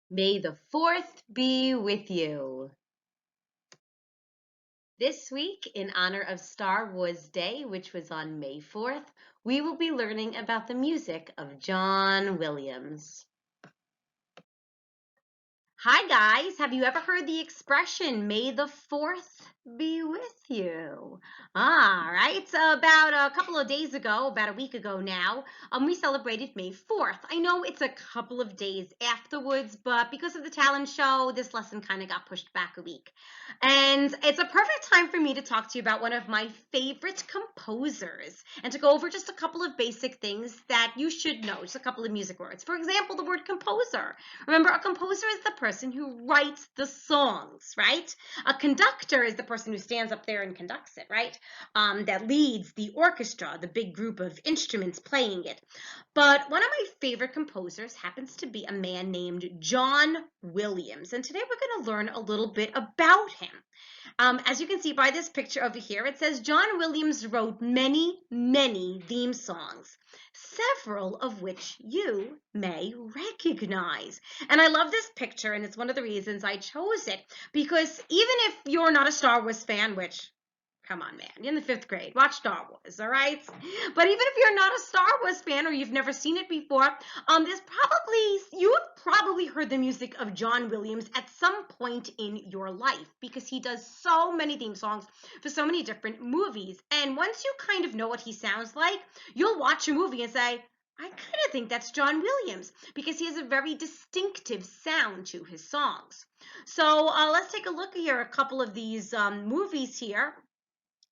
May the 4th be with you. This week, in honor of Star Wars Day, which was on May 4th, we will be learning about the music of John Williams. Hi guys, have you ever heard the expression, May the 4th be with you? Right. So about a couple of days ago, about a week ago now, we celebrated May 4th. I know it's a couple of days afterwards, but because of the talent show, this lesson kind of got pushed back a week. And it's a perfect time for me to talk to you about one of my favorite composers and to go over just a couple of basic things that you should know, just a couple of music words. For example, the word composer. Remember, a composer is the person who writes the songs, right? A conductor is the person who stands up there and conducts it, right? That leads the orchestra, the big group of instruments playing it. But one of my favorite composers happens to be a man named John Williams. And today we're going to learn a little bit about him. As you can see by this picture over here, it says John Williams wrote many, many theme songs, several of which you may recognize. And I love this picture, and it's one of the reasons I chose it, because even if you're not a Star Wars fan, which, come on, man, you're in the 5th grade, watch Star Wars, all right? But even if you're not a Star Wars fan or you've never seen it before, you've probably heard the music of John Williams at some point in your life, because he does so many theme songs for so many different movies. And once you kind of know what he sounds like, you'll watch a movie and say, I kind of think that's John Williams, because he has a very distinctive sound to his songs. So let's take a look here, a couple of these movies here.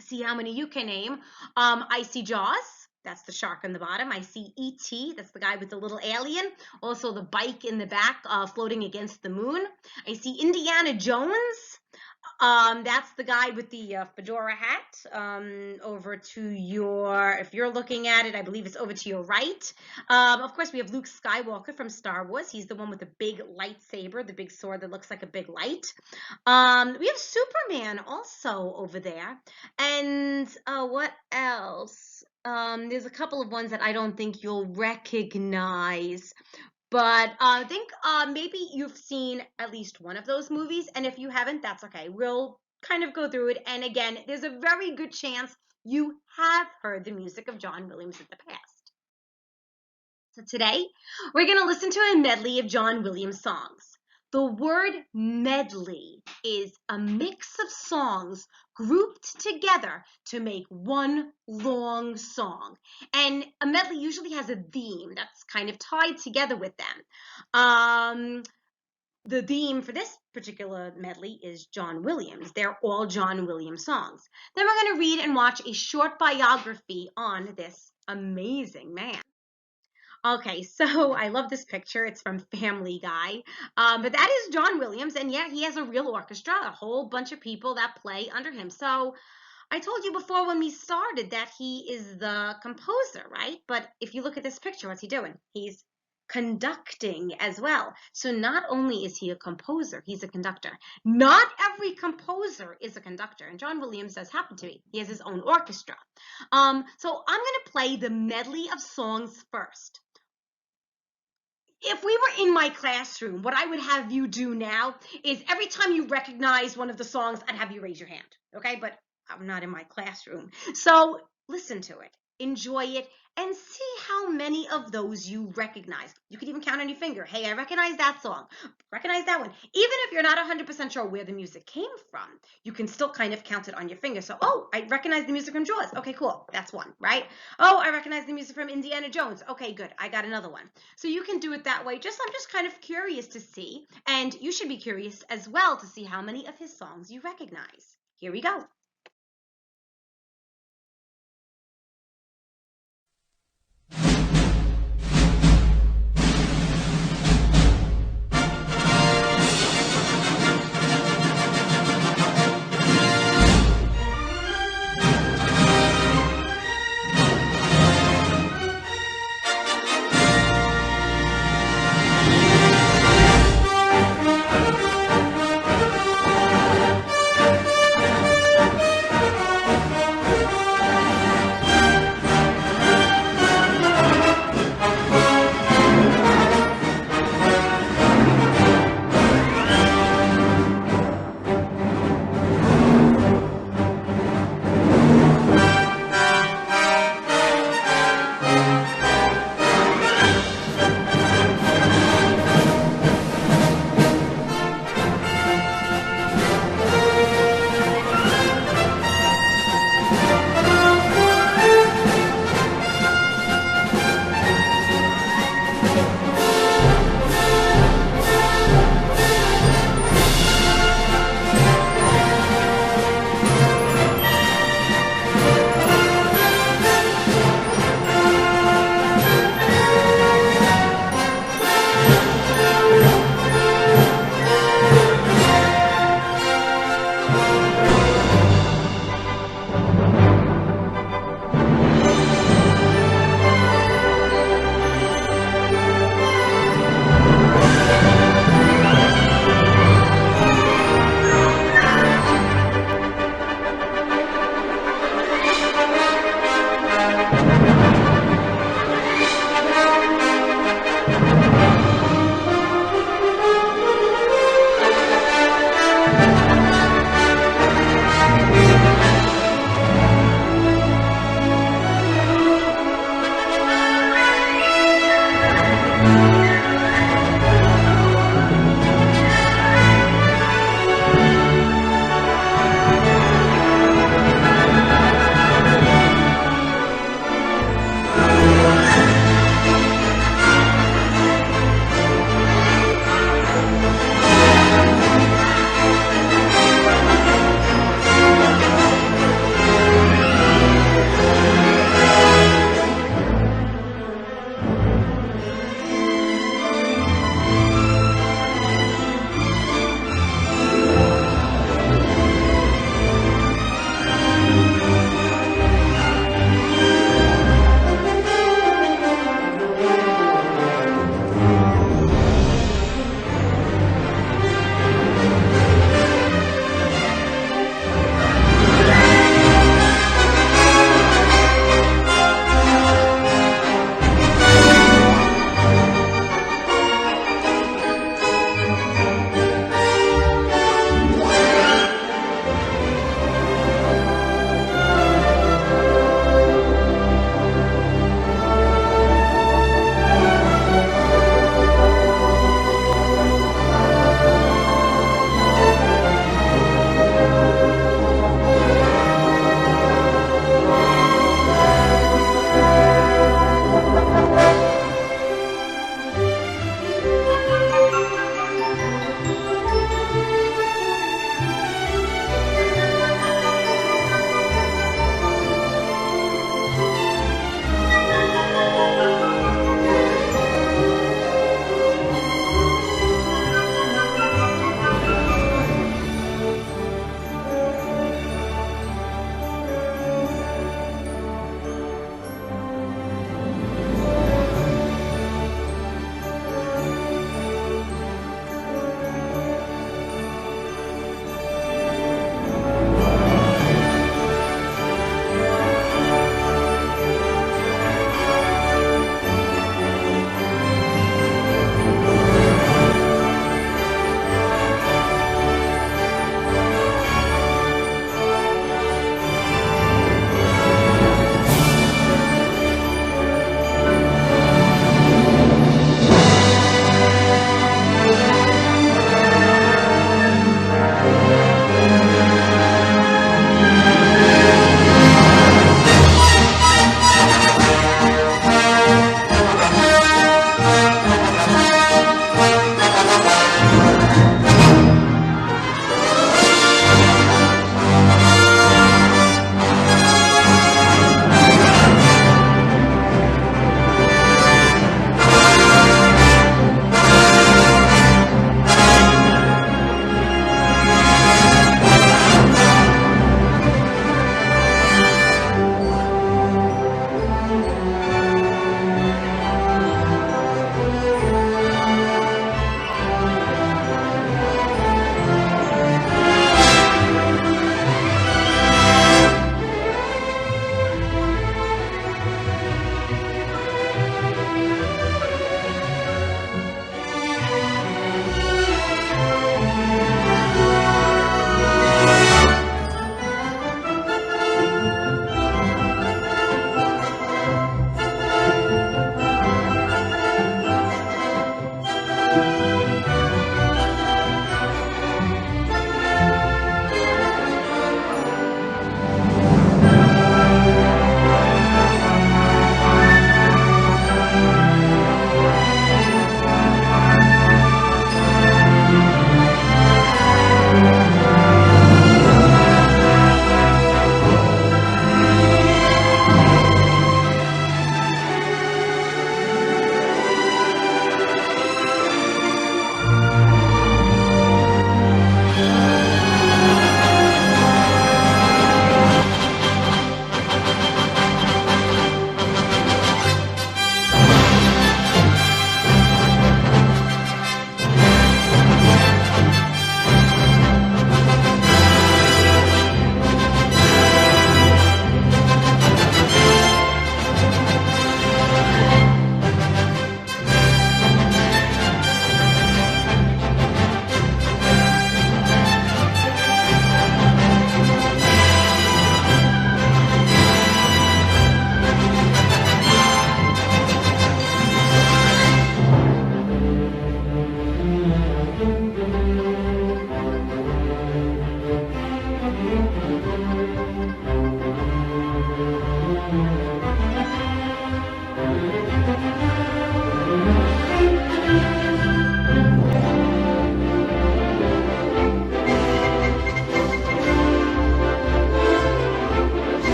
See how many you can name. I see Jaws. That's the shark on the bottom. I see E.T. That's the guy with the little alien. Also the bike in the back floating against the moon. I see Indiana Jones. That's the guy with the fedora hat. Over to if you're looking at it, I believe it's over to your right. Of course, we have Luke Skywalker from Star Wars. He's the one with the big lightsaber, the big sword that looks like a big light. We have Superman also over there. And what else? There's a couple of ones that I don't think you'll recognize. But I think maybe you've seen at least one of those movies, and if you haven't, that's okay. We'll kind of go through it, and again, there's a very good chance you have heard the music of John Williams in the past. So today, we're going to listen to a medley of John Williams songs. The word medley is a mix of songs grouped together to make one long song. And a medley usually has a theme that's kind of tied together with them. The theme for this particular medley is John Williams. They're all John Williams songs. Then we're going to read and watch a short biography on this amazing man. Okay, so I love this picture. It's from Family Guy. But that is John Williams, and yeah, he has a real orchestra, a whole bunch of people that play under him. So I told you before when we started that he is the composer, right? But if you look at this picture, what's he doing? He's conducting as well. So not only is he a composer, he's a conductor. Not every composer is a conductor, and John Williams does happen to be. He has his own orchestra. So I'm going to play the medley of songs first. If we were in my classroom, what I would have you do now is every time you recognize one of the songs, I'd have you raise your hand, okay? But I'm not in my classroom. So listen to it, enjoy it, and see how many of those you recognize. You could even count on your finger. Hey, I recognize that song. Recognize that one. Even if you're not 100% sure where the music came from, you can still kind of count it on your finger. So, oh, I recognize the music from Jaws. Okay, cool. That's one, right? Oh, I recognize the music from Indiana Jones. Okay, good. I got another one. So you can do it that way. I'm just kind of curious to see, and you should be curious as well to see how many of his songs you recognize. Here we go.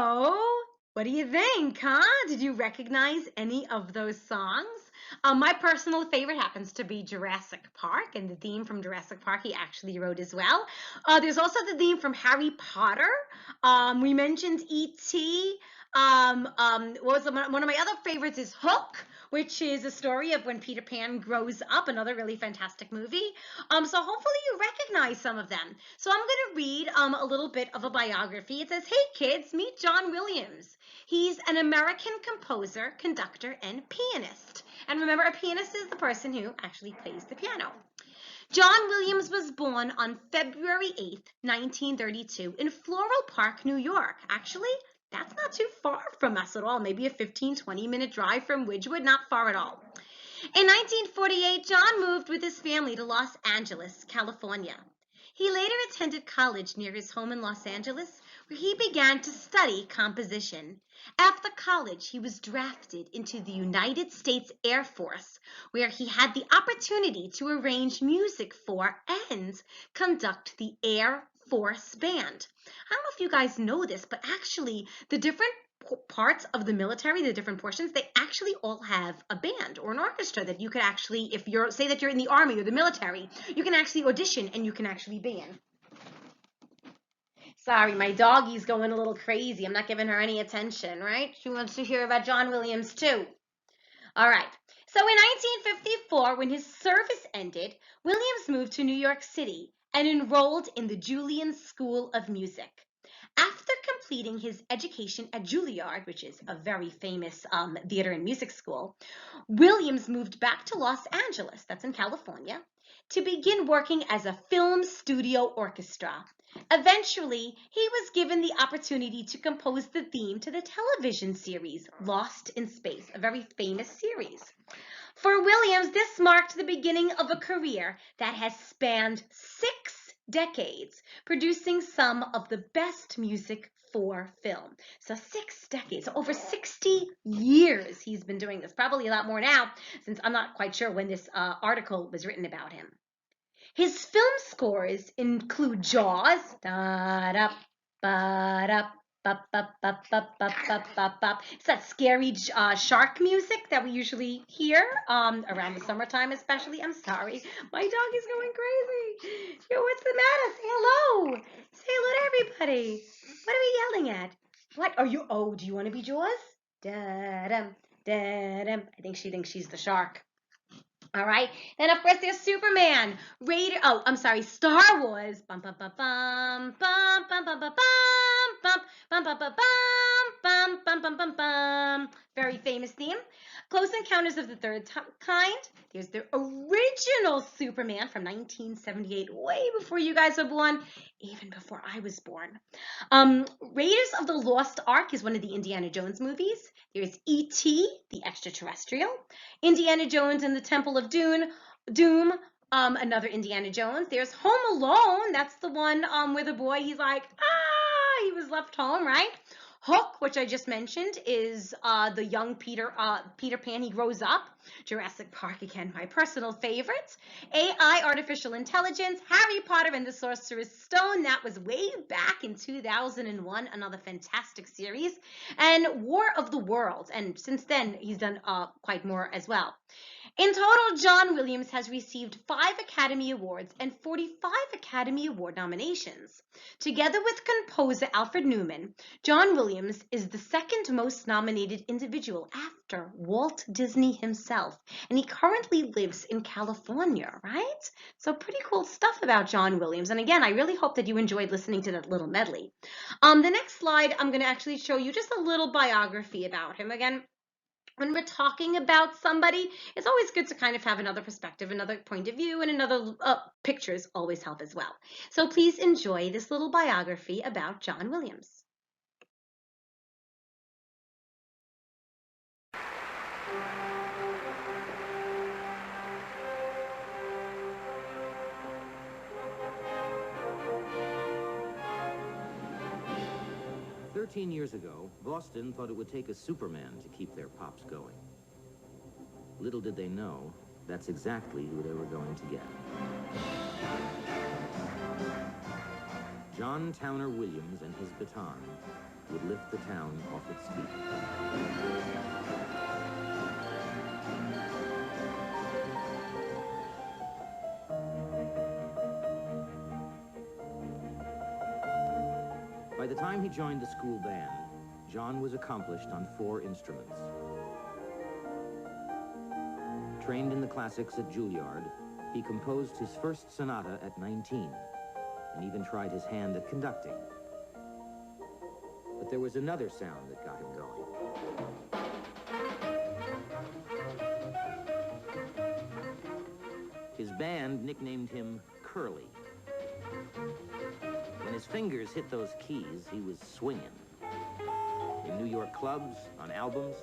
So, what do you think, huh? Did you recognize any of those songs? My personal favorite happens to be Jurassic Park, and the theme from Jurassic Park he actually wrote as well. There's also the theme from Harry Potter. We mentioned E.T. One of my other favorites is Hook, which is a story of when Peter Pan grows up, another really fantastic movie. So hopefully you recognize some of them. So I'm going to read a little bit of a biography. It says, "Hey kids, meet John Williams. He's an American composer, conductor, and pianist." And remember, a pianist is the person who actually plays the piano. John Williams was born on February 8th, 1932 in Floral Park, New York. Actually, that's not too far from us at all. Maybe a 15-20-minute drive from Widgewood, not far at all. In 1948, John moved with his family to Los Angeles, California. He later attended college near his home in Los Angeles, where he began to study composition. After college, he was drafted into the United States Air Force, where he had the opportunity to arrange music for and conduct the Air Force Band. I don't know if you guys know this, but actually the different parts of the military, the different portions, they actually all have a band or an orchestra that you could actually, if you're, say that you're in the Army or the military, you can actually audition and you can actually be in. Sorry, my doggy's going a little crazy. I'm not giving her any attention, right? She wants to hear about John Williams too. All right. So in 1954, when his service ended, Williams moved to New York City and enrolled in the Juilliard School of Music. After completing his education at Juilliard, which is a very famous theater and music school, Williams moved back to Los Angeles, that's in California, to begin working as a film studio orchestra. Eventually, he was given the opportunity to compose the theme to the television series Lost in Space, a very famous series. For Williams, this marked the beginning of a career that has spanned 6 decades, producing some of the best music for film. So 6 decades, so over 60 years he's been doing this, probably a lot more now, since I'm not quite sure when this article was written about him. His film scores include Jaws, da-da, ba-da, it's that scary shark music that we usually hear around the summertime especially. I'm sorry, my dog is going crazy. Yo, what's the matter? Say hello. Say hello to everybody. What are we yelling at? What are you? Oh, do you want to be Jaws? Da-dum, da-dum. I think she thinks she's the shark. All right. Then of course there's Superman. Star Wars. Bum bum bum bum bum bum bum bum bum bum bum bum bum bum bum bum bum bum. Very famous theme. Close Encounters of the Third Kind. There's the original Superman from 1978, way before you guys were born, even before I was born. Raiders of the Lost Ark is one of the Indiana Jones movies. There's E.T., the extraterrestrial. Indiana Jones and the Temple of Doom, another Indiana Jones. There's Home Alone. That's the one where the boy, he's like, he was left home, right? Hook, which I just mentioned, is the young Peter Pan. He grows up. Jurassic Park, again, my personal favorite. AI, artificial intelligence. Harry Potter and the Sorcerer's Stone. That was way back in 2001, another fantastic series. And War of the Worlds. And since then, he's done quite more as well. In total, John Williams has received 5 Academy Awards and 45 Academy Award nominations. Together with composer Alfred Newman, John Williams is the second most nominated individual after Walt Disney himself, and he currently lives in California, right? So pretty cool stuff about John Williams. And again, I really hope that you enjoyed listening to that little medley. The next slide, I'm going to actually show you just a little biography about him. Again, when we're talking about somebody, it's always good to kind of have another perspective, another point of view, and another pictures always help as well. So please enjoy this little biography about John Williams. Years ago, Boston thought it would take a Superman to keep their pops going. Little did they know, that's exactly who they were going to get. John Towner Williams and his baton would lift the town off its feet. By the time he joined the school band, John was accomplished on 4 instruments. Trained in the classics at Juilliard, he composed his first sonata at 19, and even tried his hand at conducting. But there was another sound that got him going. His band nicknamed him Curly. When his fingers hit those keys, he was swinging. In New York clubs, on albums,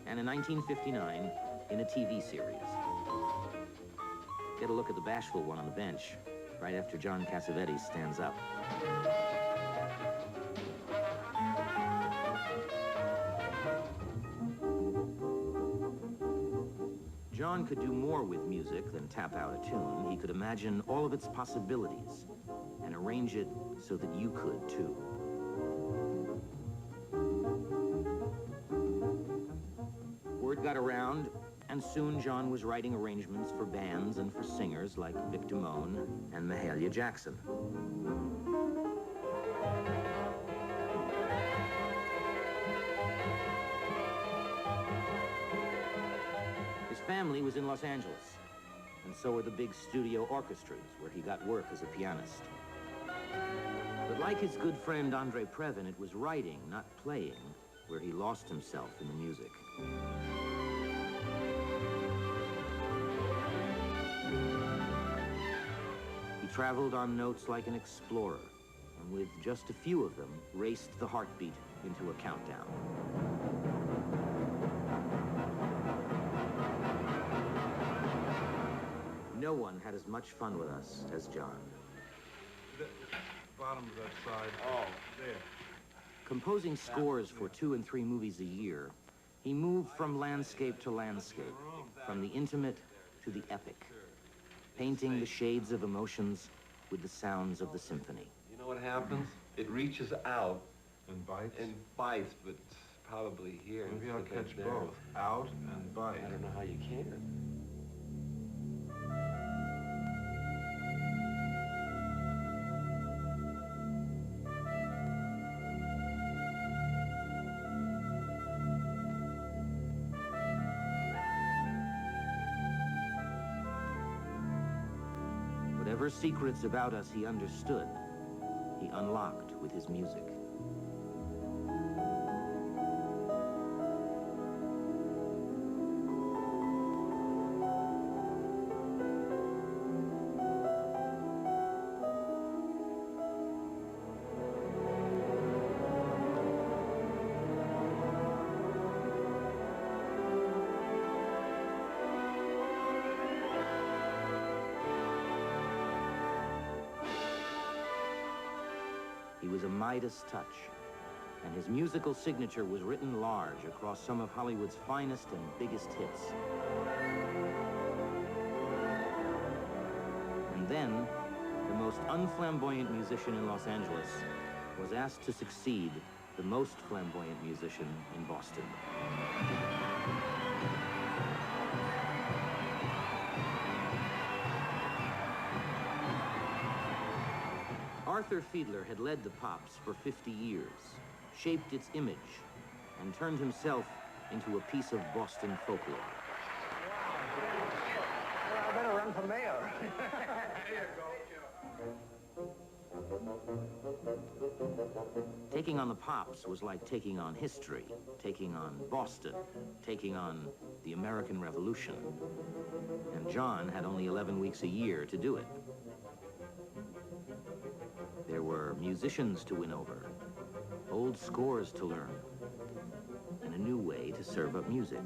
and in 1959, in a TV series. Get a look at the bashful one on the bench, right after John Cassavetes stands up. John could do more with music than tap out a tune. He could imagine all of its possibilities and arrange it so that you could, too. Word got around, and soon John was writing arrangements for bands and for singers like Vic Damone and Mahalia Jackson. His family was in Los Angeles, and so were the big studio orchestras where he got work as a pianist. But like his good friend Andre Previn, it was writing, not playing, where he lost himself in the music. He traveled on notes like an explorer, and with just a few of them, raced the heartbeat into a countdown. No one had as much fun with us as John. The bottom of that side. Oh, there. Composing scores for 2 and 3 movies a year, he moved from landscape to landscape, from the intimate to the epic, painting the shades of emotions with the sounds of the symphony. You know what happens? It reaches out And bites? and bites, but probably here. Maybe I'll instead of catch there. both. Out and bite. I don't know how you can. Whatever secrets about us he understood, he unlocked with his music. He was a Midas touch, and his musical signature was written large across some of Hollywood's finest and biggest hits. And then, the most unflamboyant musician in Los Angeles was asked to succeed the most flamboyant musician in Boston. Arthur Fiedler had led the Pops for 50 years, shaped its image, and turned himself into a piece of Boston folklore. Well, I better run for mayor. Taking on the Pops was like taking on history, taking on Boston, taking on the American Revolution. And John had only 11 weeks a year to do it. There were musicians to win over, old scores to learn, and a new way to serve up music.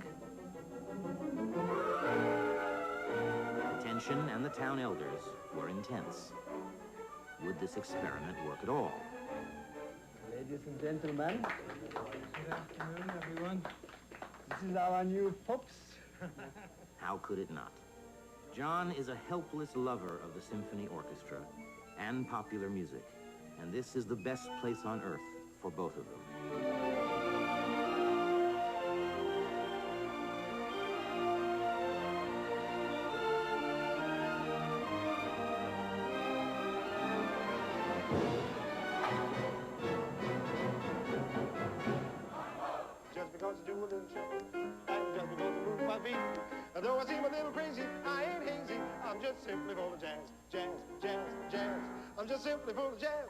The tension and the town elders were intense. Would this experiment work at all? Ladies and gentlemen, Good afternoon, everyone. this is our new Pops. How could it not? John is a helpless lover of the symphony orchestra and popular music, And this is the best place on earth for both of them. Just because you do a little show, and just because you move my feet. Though I seem a little crazy, I ain't hazy. I'm just simply full of jazz, jazz, jazz, jazz. I'm just simply full of jazz.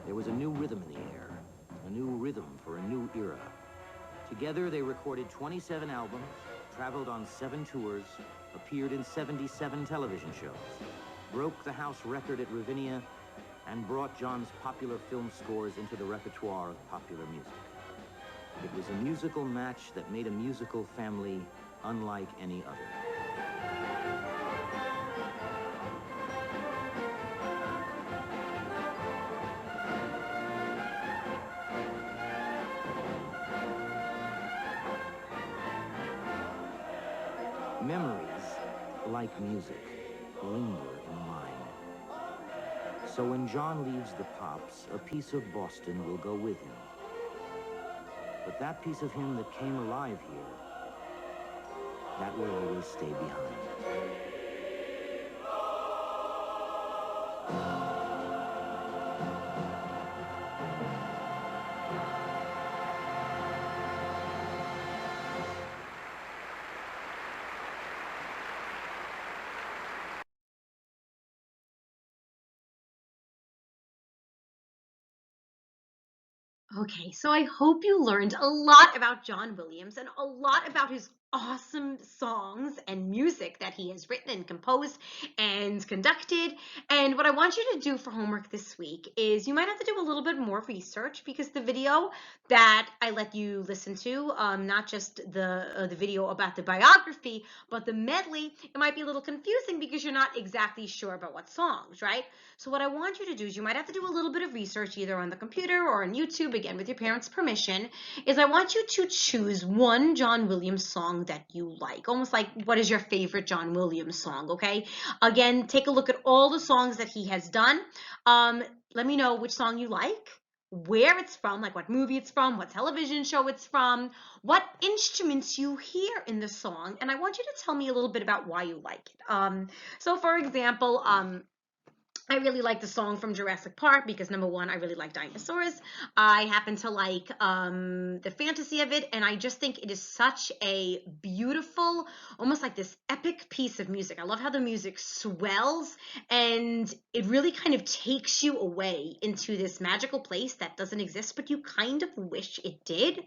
There was a new rhythm in the air, a new rhythm for a new era. Together, they recorded 27 albums, traveled on 7 tours, appeared in 77 television shows, broke the house record at Ravinia, and brought John's popular film scores into the repertoire of popular music. It was a musical match that made a musical family unlike any other. Memories, like music, linger in the mind. So when John leaves the Pops, a piece of Boston will go with him. But that piece of him that came alive here, that will always stay behind. Okay, so I hope you learned a lot about John Williams and a lot about his awesome songs and music that he has written and composed and conducted. And what I want you to do for homework this week is you might have to do a little bit more research, because the video that I let you listen to, not just the video about the biography, but the medley, it might be a little confusing because you're not exactly sure about what songs, right? So what I want you to do is you might have to do a little bit of research either on the computer or on YouTube, again with your parents' permission, is I want you to choose one John Williams song that you like, almost like what is your favorite John Williams song, okay? Again, take a look at all the songs that he has done. Let me know which song you like, where it's from, like what movie it's from, what television show it's from, what instruments you hear in the song, and I want you to tell me a little bit about why you like it. So for example, I really like the song from Jurassic Park because, number one, I really like dinosaurs. I happen to like the fantasy of it, and I just think it is such a beautiful, almost like this epic piece of music. I love how the music swells, and it really kind of takes you away into this magical place that doesn't exist, but you kind of wish it did.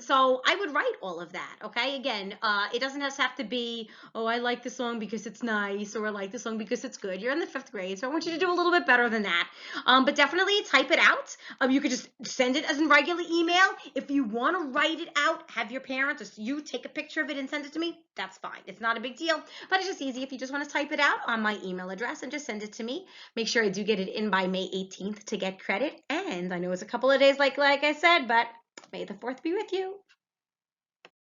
So I would write all of that, okay? Again, it doesn't just have to be, oh, I like the song because it's nice, or I like the song because it's good. You're in the 5th grade, so I want you to do a little bit better than that. But definitely type it out. You could just send it as a regular email. If you want to write it out, have your parents or you take a picture of it and send it to me, that's fine. It's not a big deal, but it's just easy if you just want to type it out on my email address and just send it to me. Make sure I do get it in by May 18th to get credit. And I know it's a couple of days like I said, but May the 4th be with you.